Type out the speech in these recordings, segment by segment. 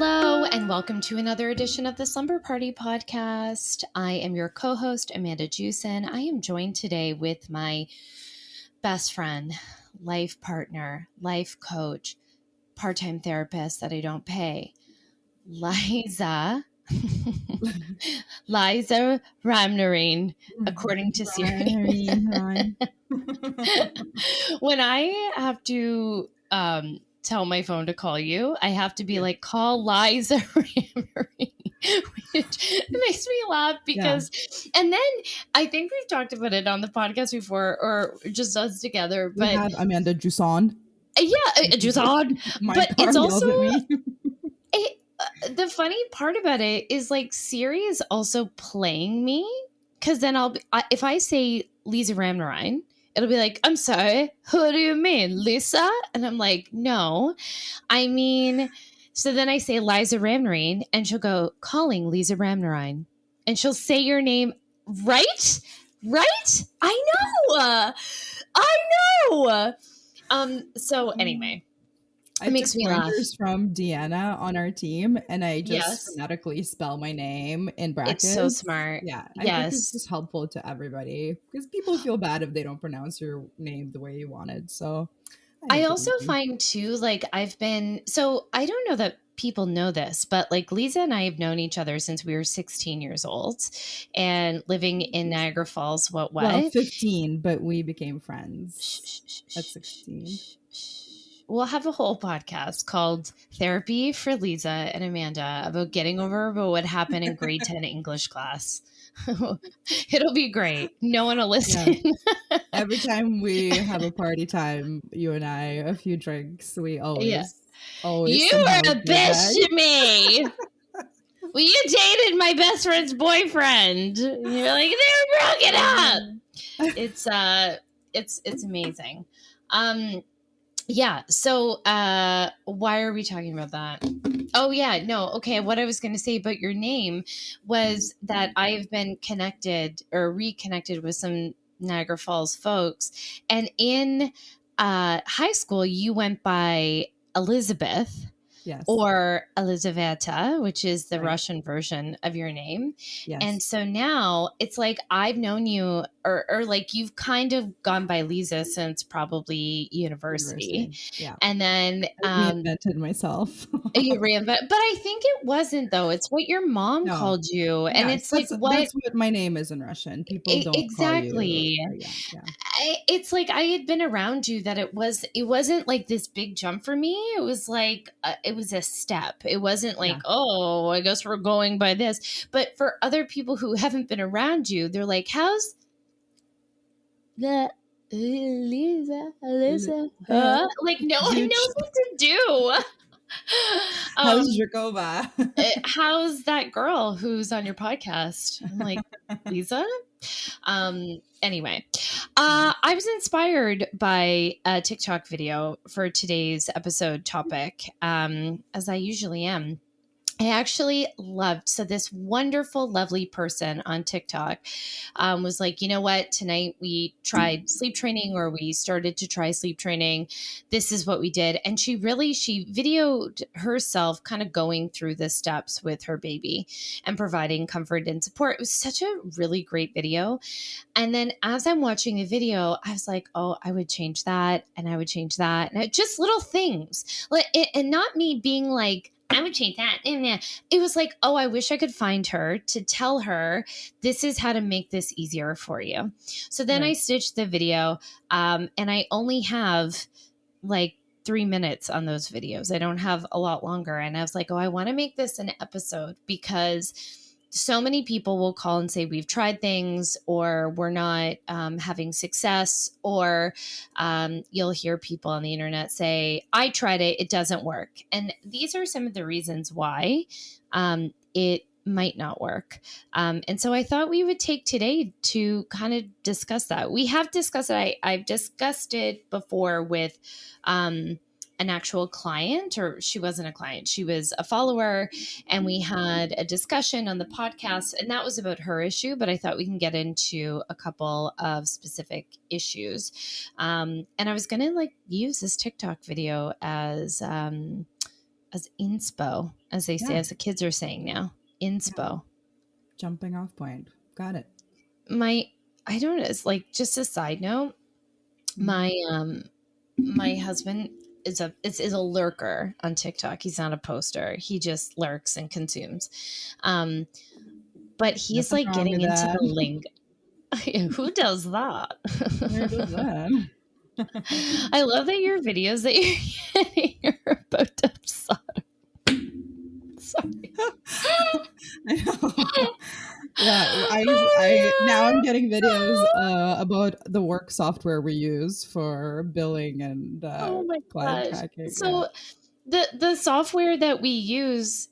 Hello, and welcome to another edition of the Slumber Party Podcast. I am your co-host, Amanda Jewson. I am joined today with my best friend, life partner, life coach, part-time therapist that I don't pay, Liza. Liza Ramnarine, according to Siri. When I have to tell my phone to call you, I have to be like, call Liza Ramnarine, which makes me laugh because, and then I think we've talked about it on the podcast before, or just us together. But we have Amanda Jewson. Jewson. But it's also the funny part about it is like Siri is also playing me, because then if I say Liza Ramnarine, it'll be like, I'm sorry, who do you mean, Lisa? And I'm like, no, I mean, so then I say Liza Ramnarine, and she'll go, calling Liza Ramnarine. And she'll say your name, right? Right? I know. So anyway. It makes me laugh. From Deanna on our team, and I just phonetically spell my name in brackets. It's so smart. Yeah, I think it's just helpful to everybody because people feel bad if they don't pronounce your name the way you wanted. So I also find too, like I don't know that people know this, but like Liza and I have known each other since we were 16 years old and living in Niagara Falls. Well, 15, but we became friends at 16. We'll have a whole podcast called Therapy for Liza and Amanda about getting over about what happened in grade 10 English class. It'll be great. No one will listen. Yeah. Every time we have a party time, you and I, a few drinks, we always you were a bitch to me. Well, you dated my best friend's boyfriend. You're like, they were broken up. It's amazing. Yeah. So why are we talking about that? Oh, yeah. No. Okay. What I was going to say about your name was that I've been reconnected with some Niagara Falls folks. And in high school, you went by Elizabeth. Yes. Or Elizaveta, which is the Russian version of your name. Yes. And so now it's like I've known you or like you've kind of gone by Liza since probably university. Yeah. And then I reinvented myself. You reinvented, but I think it wasn't though. It's what your mom called you. And it's that's what my name is in Russian. People don't exactly. Call you. It's like I had been around you that it wasn't like this big jump for me. It was like it was a step. It wasn't like, oh, I guess we're going by this. But for other people who haven't been around you, they're like, how's the Liza? Like no one knows what to do. How's Jacoba? How's that girl who's on your podcast? I'm like, Liza? Anyway, I was inspired by a TikTok video for today's episode topic, as I usually am. I actually loved, so this wonderful, lovely person on TikTok was like, you know what, tonight we tried sleep training, or we started to try sleep training. This is what we did. And she videoed herself kind of going through the steps with her baby and providing comfort and support. It was such a really great video. And then as I'm watching the video, I was like, oh, I would change that. And I would change that. And just little things, and not me being like, I would change that. It was like, oh, I wish I could find her to tell her this is how to make this easier for you. So then I stitched the video, and I only have like 3 minutes on those videos. I don't have a lot longer. And I was like, oh, I want to make this an episode because so many people will call and say we've tried things, or we're not having success, or you'll hear people on the internet say, I tried it, it doesn't work. And these are some of the reasons why it might not work. And so I thought we would take today to kind of discuss that. We have discussed it. I've discussed it before with an actual client, or she wasn't a client, she was a follower, and we had a discussion on the podcast, and that was about her issue, but I thought we can get into a couple of specific issues. And I was going to use this TikTok video as as inspo, as they say, as the kids are saying now. Inspo. Yeah. Jumping off point. Got it. I don't know, it's like, just a side note, my husband is a lurker on TikTok. He's not a poster. He just lurks and consumes. But he's Nothing like wrong getting with into that. the lingo. Who does that? Where does that? I love that your videos that you're getting are about Dubsado. Sorry. I know. Yeah, I now I'm getting videos about the work software we use for billing and Oh my client gosh. tracking. So the software that we use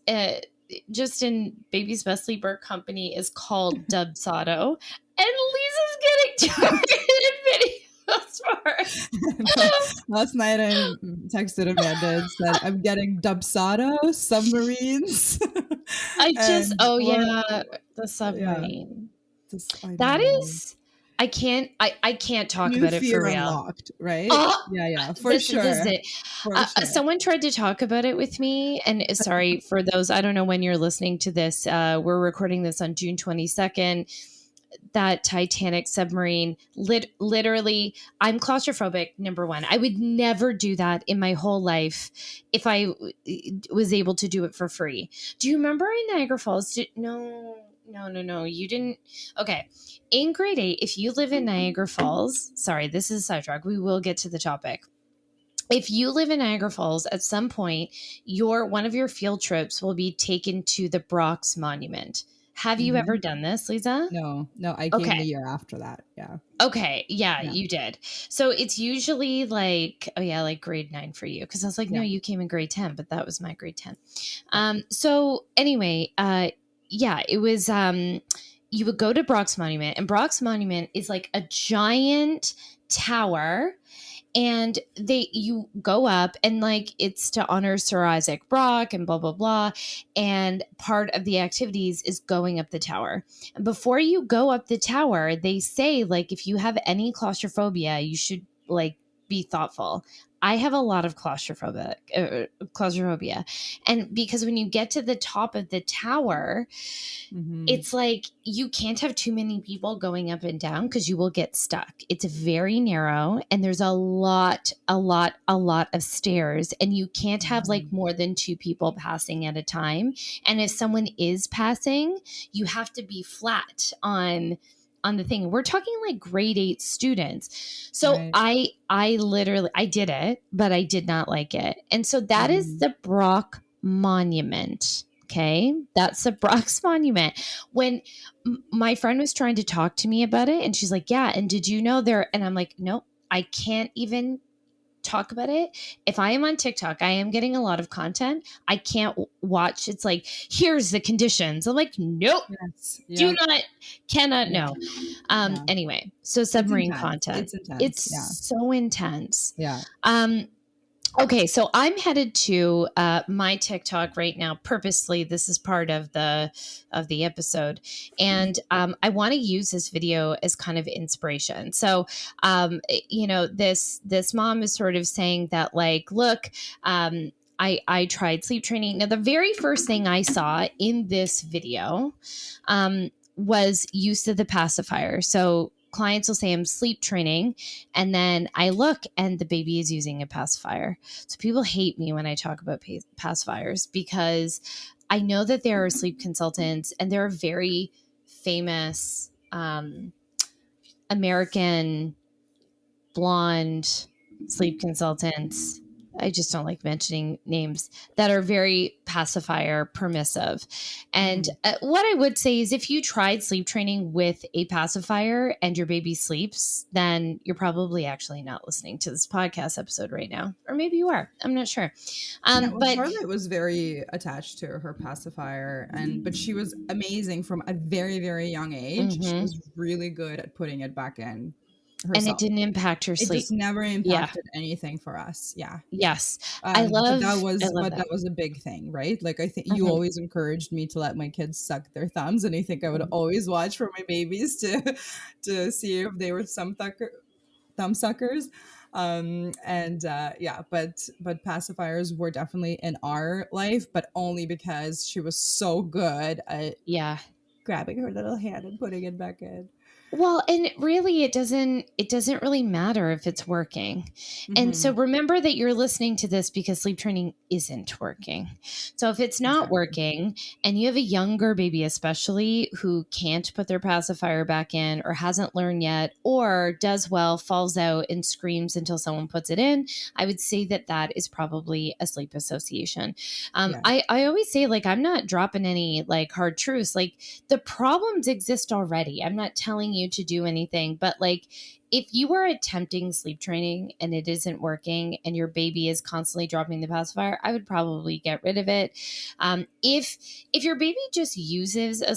just in Baby's Best Sleeper Company is called Dubsado, and Lisa's getting targeted videos for it. Last night I texted Amanda and said I'm getting Dubsado submarines. The submarine. I That know. is, I can't talk New about it for fear real. unlocked, right? Yeah, for sure. Someone tried to talk about it with me, and sorry for those, I don't know when you're listening to this. We're recording this on June 22nd. That Titanic submarine, literally, I'm claustrophobic, number one. I would never do that in my whole life if I was able to do it for free. Do you remember in Niagara Falls? No, you didn't. Okay. In grade 8, if you live in Niagara Falls, sorry, this is a sidetrack. We will get to the topic. If you live in Niagara Falls, at some point, one of your field trips will be taken to the Brock's Monument. Have you ever done this, Liza? No, I came the year after that. Yeah. Okay. Yeah, you did. So it's usually like, like grade 9 for you. Cause I was like, no, you came in grade 10, but that was my grade 10. So anyway, it was, you would go to Brock's Monument, and Brock's Monument is like a giant tower. And you go up, and like, it's to honor Sir Isaac Brock and blah, blah, blah. And part of the activities is going up the tower. And before you go up the tower, they say, like, if you have any claustrophobia, you should like be thoughtful. I have a lot of claustrophobia. And because when you get to the top of the tower, it's like you can't have too many people going up and down because you will get stuck. It's very narrow, and there's a lot of stairs, and you can't have like more than 2 people passing at a time. And if someone is passing, you have to be flat on the thing. We're talking like grade 8 students. So right. I literally, I did it, but I did not like it. And so that is the Brock Monument. Okay. That's the Brock's Monument. When my friend was trying to talk to me about it, and she's like, yeah. And did you know there? And I'm like, nope, I can't even talk about it. If I am on TikTok, I am getting a lot of content. I can't watch. It's like, here's the conditions. I'm like, nope, cannot know. Anyway, so submarine content. It's intense. It's so intense. Yeah. Okay, so I'm headed to my TikTok right now. Purposely, this is part of the episode, and I want to use this video as kind of inspiration. So, this mom is sort of saying that, like, look, I tried sleep training. Now, the very first thing I saw in this video was use of the pacifier. So clients will say I'm sleep training, and then I look and the baby is using a pacifier. So people hate me when I talk about pacifiers, because I know that there are sleep consultants, and there are very famous American blonde sleep consultants. I just don't like mentioning names, that are very pacifier permissive. And what I would say is, if you tried sleep training with a pacifier and your baby sleeps, then you're probably actually not listening to this podcast episode right now. Or maybe you are. I'm not sure. But Charlotte was very attached to her pacifier, but she was amazing from a very, very young age. She was really good at putting it back in herself. And it didn't impact her sleep. It just never impacted anything for us. Yeah. Yes. That was a big thing, right? Like, I think you always encouraged me to let my kids suck their thumbs, and I think I would always watch for my babies to see if they were thumb suckers. But pacifiers were definitely in our life, but only because she was so good at Yeah. grabbing her little hand and putting it back in. Well, and really it doesn't really matter if it's working. And so remember that you're listening to this because sleep training isn't working. So if it's not Exactly. working and you have a younger baby especially who can't put their pacifier back in or hasn't learned yet or does well, falls out and screams until someone puts it in, I would say that that is probably a sleep association. Yeah. I always say, like, I'm not dropping any like hard truths. Like, the problems exist already. I'm not telling you to do anything, but like, if you are attempting sleep training and it isn't working and your baby is constantly dropping the pacifier, I would probably get rid of it. If your baby just uses a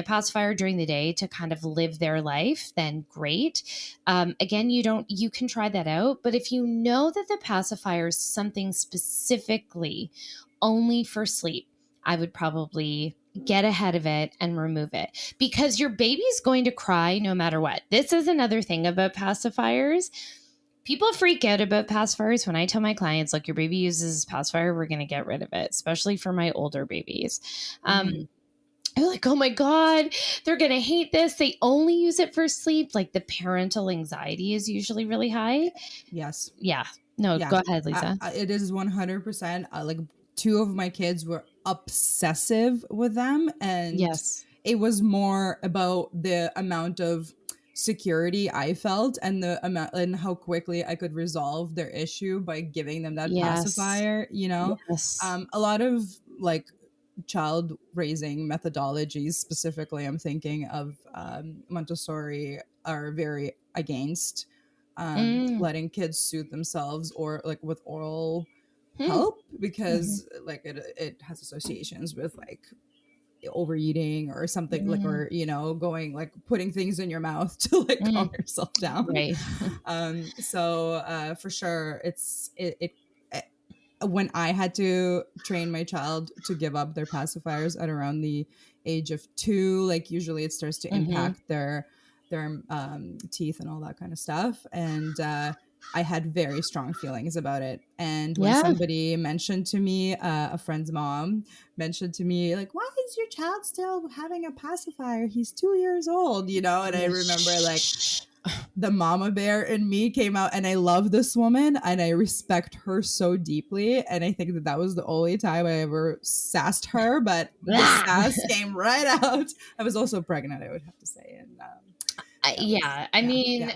pacifier during the day to kind of live their life, then great. Again, you can try that out. But if you know that the pacifier is something specifically only for sleep, I would probably get ahead of it and remove it, because your baby's going to cry no matter what. This is another thing about pacifiers. People freak out about pacifiers. When I tell my clients, look, your baby uses pacifier, we're going to get rid of it, especially for my older babies. They're like, oh my God, they're going to hate this. They only use it for sleep. Like, the parental anxiety is usually really high. Yes. Yeah. No, Yeah. go ahead, Lisa. It is 100%. Like, two of my kids were obsessive with them, and Yes. it was more about the amount of security I felt and the amount and how quickly I could resolve their issue by giving them that Yes. pacifier, Yes. a lot of like child raising methodologies, specifically I'm thinking of Montessori, are very against letting kids soothe themselves or like with oral help, because like it has associations with like overeating or something, like, or going like putting things in your mouth to like calm yourself down. Right. So for sure it when I had to train my child to give up their pacifiers at around the age of 2, like usually it starts to impact their teeth and all that kind of stuff, and I had very strong feelings about it. And when somebody mentioned to me, a friend's mom mentioned to me, like, why is your child still having a pacifier? He's 2 years old, and I remember like the mama bear in me came out, and I love this woman and I respect her so deeply. And I think that was the only time I ever sassed her, but the sass came right out. I was also pregnant, I would have to say. And I mean,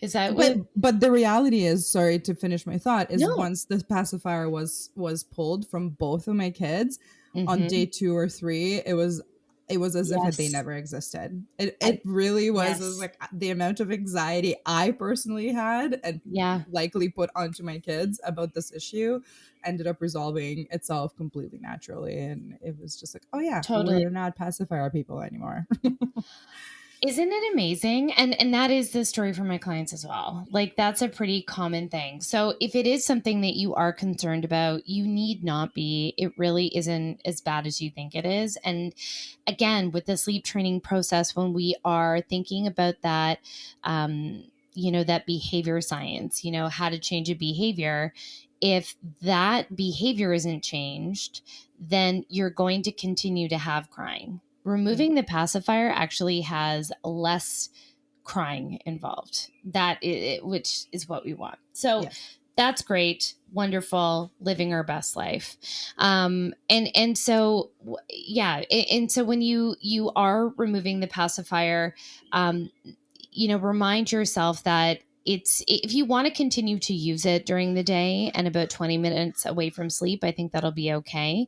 is that but the reality is, sorry to finish my thought, is No. once the pacifier was pulled from both of my kids on day 2 or 3, it was as if they never existed. It really was. It was like the amount of anxiety I personally had and likely put onto my kids about this issue ended up resolving itself completely naturally. And it was just like, oh yeah, Totally. we're not pacifier people anymore. Isn't it amazing? And that is the story for my clients as well. Like, that's a pretty common thing. So if it is something that you are concerned about, you need not be. It really isn't as bad as you think it is. And again, with the sleep training process, when we are thinking about that, that behavior science, how to change a behavior, if that behavior isn't changed, then you're going to continue to have crying. Removing the pacifier actually has less crying involved, which is what we want. So that's great, wonderful, living our best life. And so when you are removing the pacifier, remind yourself that if you want to continue to use it during the day and about 20 minutes away from sleep, I think that'll be okay.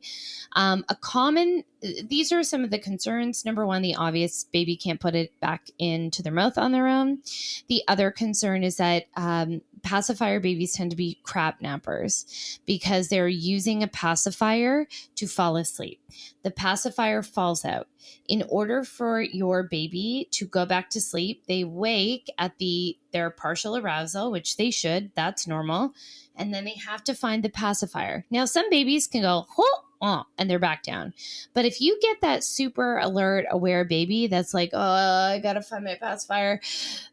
These are some of the concerns. Number one, the obvious, baby can't put it back into their mouth on their own. The other concern is that pacifier babies tend to be crap nappers because they're using a pacifier to fall asleep. The pacifier falls out. In order for your baby to go back to sleep, they wake at their partial arousal, which they should. That's normal. And then they have to find the pacifier. Now, some babies can go, oh, and they're back down. But if you get that super alert, aware baby that's like, oh, I got to find my pacifier.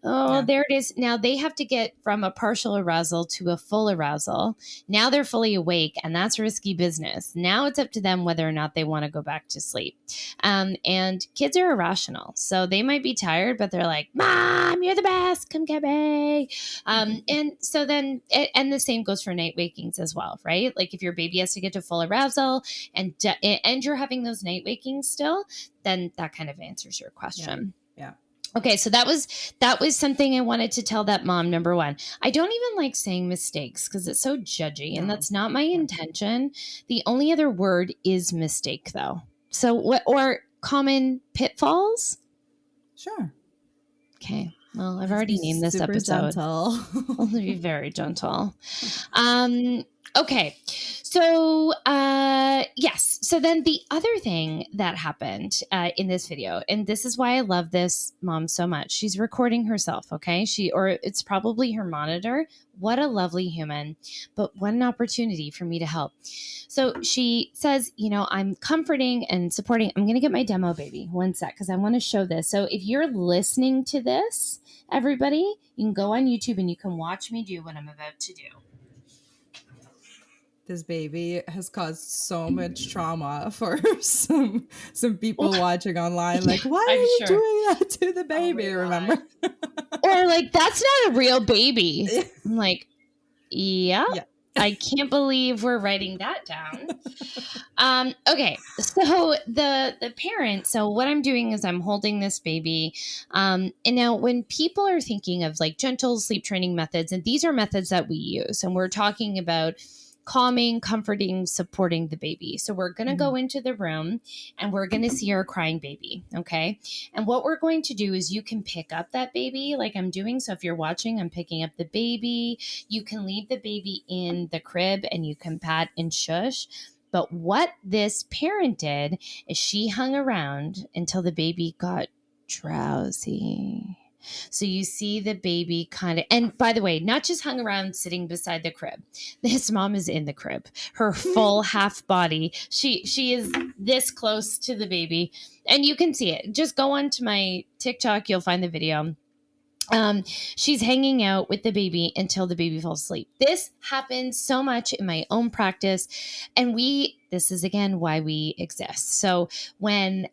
Oh, there it is. Now they have to get from a partial arousal to a full arousal. Now they're fully awake, and that's risky business. Now it's up to them whether or not they want to go back to sleep. And kids are irrational. So they might be tired, but they're like, Mom, you're the best. Come get me. And so then, and the same goes for night wakings as well, right? Like if your baby has to get to full arousal and you're having those night wakings still, then that kind of answers your question. Yeah. Okay, so that was something I wanted to tell that mom. Number one, I don't even like saying mistakes because it's so judgy, and that's not my intention. The only other word is mistake, though. So what, or common pitfalls? Sure. Okay. Well, I've already named this episode. Gentle. I'll be very gentle. Okay. So, yes. So then the other thing that happened in this video, and this is why I love this mom so much. She's recording herself. Okay. Or it's probably her monitor. What a lovely human, but what an opportunity for me to help. So she says, I'm comforting and supporting. I'm going to get my demo baby. One sec, because I want to show this. So if you're listening to this, everybody, you can go on YouTube and you can watch me do what I'm about to do. This baby has caused so much trauma for some people watching online. Like, why are you doing that to the baby? Remember? Or like, that's not a real baby. I'm like, yeah. I can't believe we're writing that down. Okay. So the parent, so what I'm doing is I'm holding this baby. And now when people are thinking of like gentle sleep training methods, and these are methods that we use, and we're talking about calming, comforting, supporting the baby. So we're going to go into the room and we're going to see our crying baby. Okay. And what we're going to do is you can pick up that baby like I'm doing. So if you're watching, I'm picking up the baby. You can leave the baby in the crib and you can pat and shush. But what this parent did is she hung around until the baby got drowsy. So you see the baby kind of, and by the way, not just hung around sitting beside the crib. This mom is in the crib, her full half body. She is this close to the baby, and you can see it. Just go on to my TikTok. You'll find the video. She's hanging out with the baby until the baby falls asleep. This happens so much in my own practice. And this is again why we exist. So when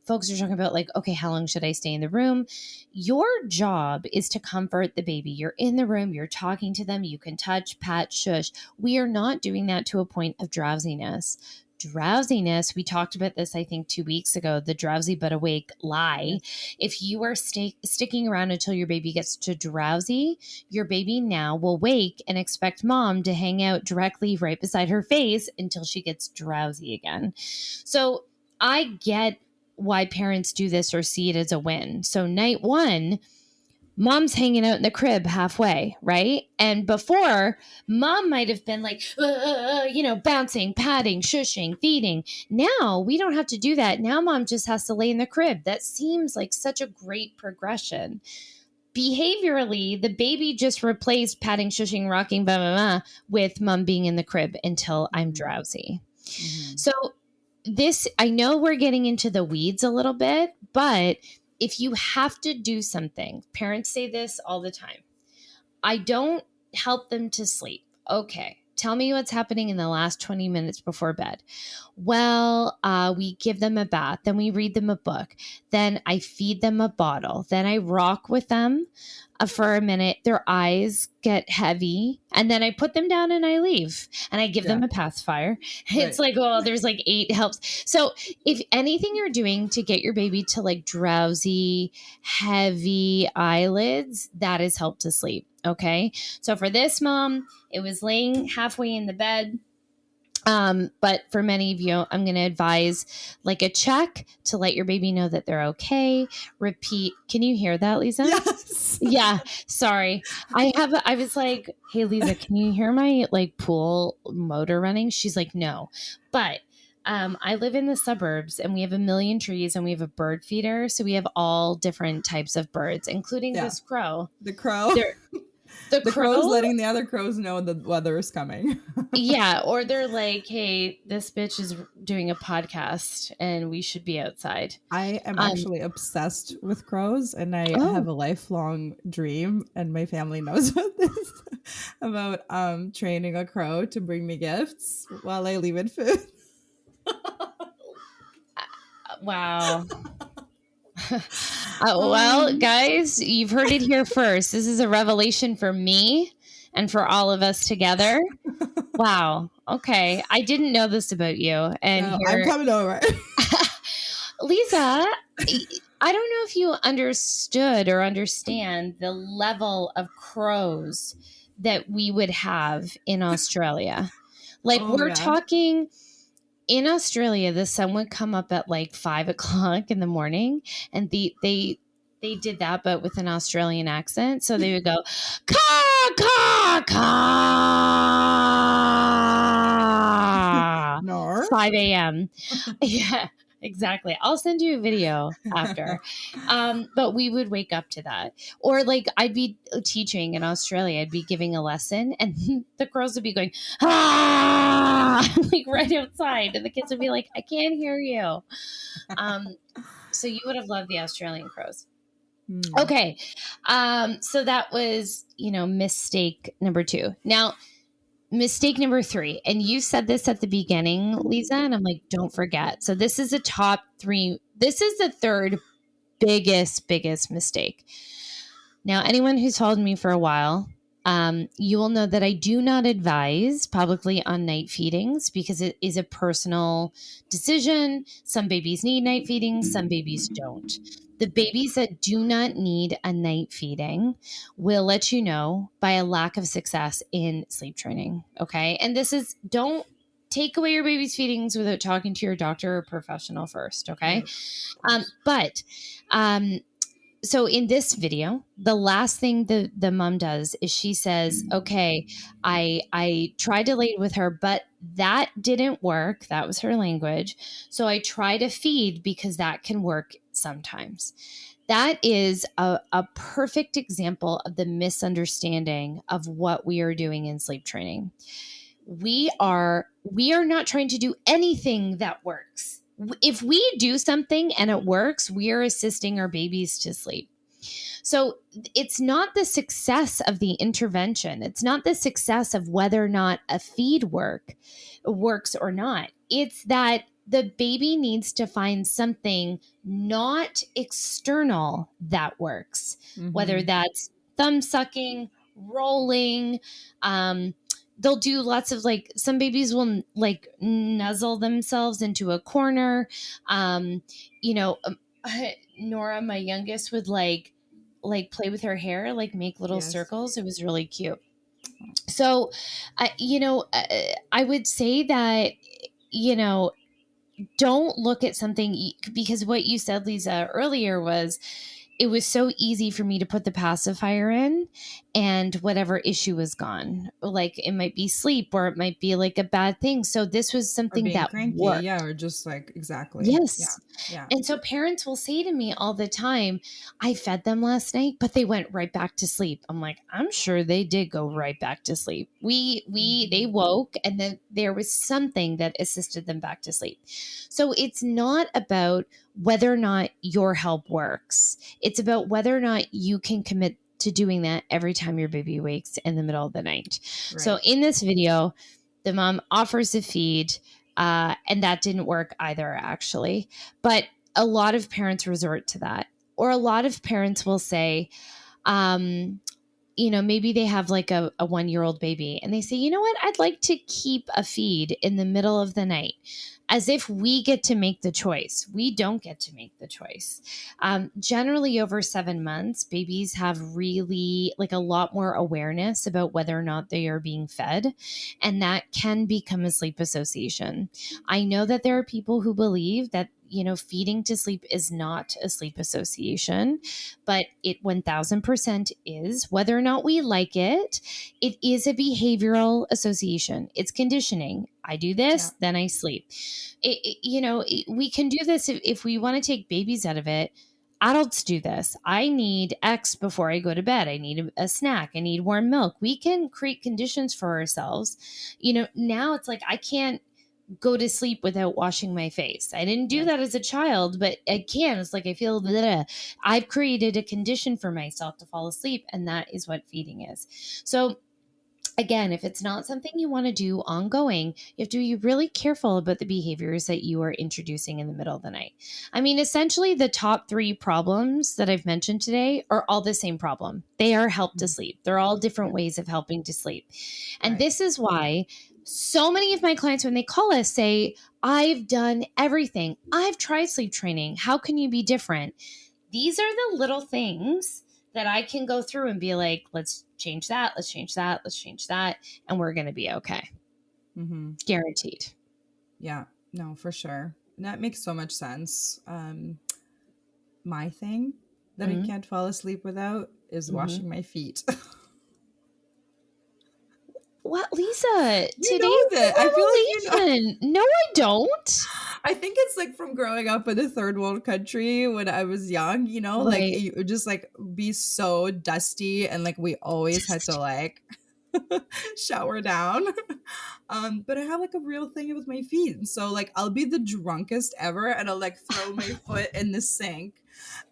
folks are talking about like, okay, how long should I stay in the room? Your job is to comfort the baby. You're in the room, you're talking to them, you can touch, pat, shush. We are not doing that to a point of drowsiness. Drowsiness, we talked about this, I think 2 weeks ago, the drowsy but awake lie. If you are sticking around until your baby gets to drowsy, your baby now will wake and expect mom to hang out directly right beside her face until she gets drowsy again. So I get why parents do this or see it as a win. So night one, mom's hanging out in the crib halfway, right? And before, mom might have been like, bouncing, patting, shushing, feeding. Now we don't have to do that. Now mom just has to lay in the crib. That seems like such a great progression. Behaviorally, the baby just replaced patting, shushing, rocking, blah, blah, blah, with mom being in the crib until I'm drowsy. So I know we're getting into the weeds a little bit, but if you have to do something, parents say this all the time. I don't help them to sleep. Okay. Tell me what's happening in the last 20 minutes before bed. Well, we give them a bath. Then we read them a book. Then I feed them a bottle. Then I rock with them for a minute. Their eyes get heavy. And then I put them down and I leave. And I give them a pacifier. It's like, oh, there's like 8 helps. So if anything you're doing to get your baby to like drowsy, heavy eyelids, that is help to sleep. Okay. So for this mom, it was laying halfway in the bed. But for many of you, I'm going to advise like a check to let your baby know that they're okay. Repeat. Can you hear that, Liza? Yes. Yeah. Sorry. I was like, hey, Liza, can you hear my like pool motor running? She's like, no, but I live in the suburbs and we have a million trees and we have a bird feeder. So we have all different types of birds, including this crow. The crow. The The crow's crow? letting the other crows know the weather is coming. Yeah, or they're like, hey, this bitch is doing a podcast and we should be outside. I am Um, actually obsessed with crows, and I have oh, a lifelong dream, and my family knows about this, about training a crow to bring me gifts while I leave it food. wow. Well, guys, you've heard it here first. This is a revelation for me and for all of us together. Wow. Okay. I didn't know this about you. And No, I'm here, coming over. Liza, I don't know if you understood or understand the level of crows that we would have in Australia. Like, Oh we're yeah. talking in Australia, the sun would come up at like 5 o'clock in the morning, and they did that, but with an Australian accent. So they would go, caw, caw, caw, Nar. 5 a.m. Yeah, exactly. I'll send you a video after. But we would wake up to that. Or like I'd be teaching in Australia, I'd be giving a lesson, and the girls would be going, ah, like right outside. And the kids would be like, I can't hear you. So you would have loved the Australian crows. Okay. So that was, mistake number 2. Now, mistake number 3, and you said this at the beginning, Liza, and I'm like, don't forget. So this is a top 3. This is the third biggest mistake. Now, anyone who's followed me for a while, you will know that I do not advise publicly on night feedings because it is a personal decision. Some babies need night feedings, some babies don't. The babies that do not need a night feeding will let you know by a lack of success in sleep training. Okay. And this is, don't take away your baby's feedings without talking to your doctor or professional first. Okay. So in this video, the last thing the mom does is she says, okay, I tried to lay with her, but that didn't work. That was her language. So I try to feed because that can work sometimes. That is a perfect example of the misunderstanding of what we are doing in sleep training. We are not trying to do anything that works. If we do something and it works, we are assisting our babies to sleep. So it's not the success of the intervention. It's not the success of whether or not a feed works or not. It's that the baby needs to find something not external that works, whether that's thumb sucking, rolling, they'll do lots of some babies will nuzzle themselves into a corner. Nora, my youngest, would like play with her hair, make little circles. It was really cute. So, I would say that, don't look at something because what you said, Liza, earlier was, it was so easy for me to put the pacifier in and whatever issue was gone. Like it might be sleep or it might be like a bad thing. So this was something that cranky, worked. Yeah, or just exactly. Yes. Yeah. And so parents will say to me all the time, I fed them last night, but they went right back to sleep. I'm like, I'm sure they did go right back to sleep. They woke and then there was something that assisted them back to sleep. So it's not about whether or not your help works. It's about whether or not you can commit to doing that every time your baby wakes in the middle of the night. Right. So in this video, the mom offers a feed, and that didn't work either, actually. But a lot of parents resort to that. Or a lot of parents will say, maybe they have like a 1-year-old baby and they say, you know what, I'd like to keep a feed in the middle of the night, as if we get to make the choice. We don't get to make the choice. Generally over 7 months, babies have really a lot more awareness about whether or not they are being fed. And that can become a sleep association. I know that there are people who believe that, feeding to sleep is not a sleep association, but it 1000% is. Whether or not we like it, it is a behavioral association. It's conditioning. I do this, then I sleep. We can do this if we want to take babies out of it. adults do this. I need X before I go to bed. I need a snack. I need warm milk. We can create conditions for ourselves. Now it's like I can't go to sleep without washing my face. I didn't do that as a child, but I can. It's like I feel I've created a condition for myself to fall asleep, and that is what feeding is. So again, if it's not something you want to do ongoing, you have to be really careful about the behaviors that you are introducing in the middle of the night. I mean, essentially, the top 3 problems that I've mentioned today are all the same problem. They are help to sleep. They're all different ways of helping to sleep. And this is why so many of my clients, when they call us, say, I've done everything. I've tried sleep training. How can you be different? These are the little things that I can go through and be like, let's change that, let's change that, let's change that, and we're going to be okay. Guaranteed. Yeah, no, for sure. That makes so much sense. My thing that I can't fall asleep without is washing my feet. What, Lisa? You know that. I feel like you know. No, I don't. I think it's like from growing up in a third world country when I was young, like it would just like be so dusty, and like we always had to like shower down. But I have like a real thing with my feet. And so like I'll be the drunkest ever, and I'll like throw my foot in the sink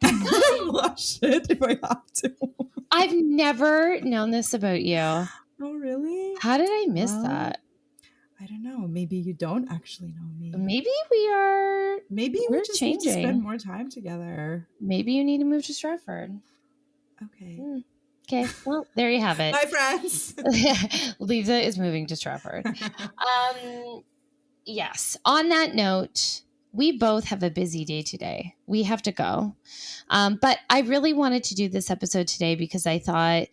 and wash it if I have to. I've never known this about you. Oh, really? How did I miss that? I don't know. Maybe you don't actually know me. Maybe we're just changing. Need to spend more time together. Maybe you need to move to Stratford. Okay. Okay. Well, there you have it. Bye, friends. Liza is moving to Stratford. Yes. On that note, we both have a busy day today. We have to go. But I really wanted to do this episode today because I thought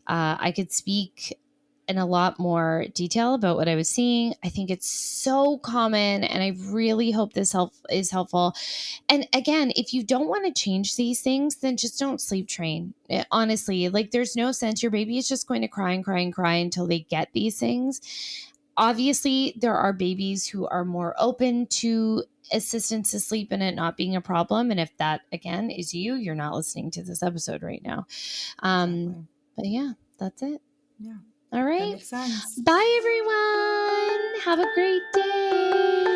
I could speak in a lot more detail about what I was seeing. I think it's so common, and I really hope this is helpful. And again, if you don't want to change these things, then just don't sleep train. Honestly, like there's no sense. Your baby is just going to cry and cry and cry until they get these things. Obviously, there are babies who are more open to assistance to sleep and it not being a problem. And if that, again, is you, you're not listening to this episode right now. But yeah, that's it. Yeah. All right. That makes sense. Bye, everyone. Have a great day.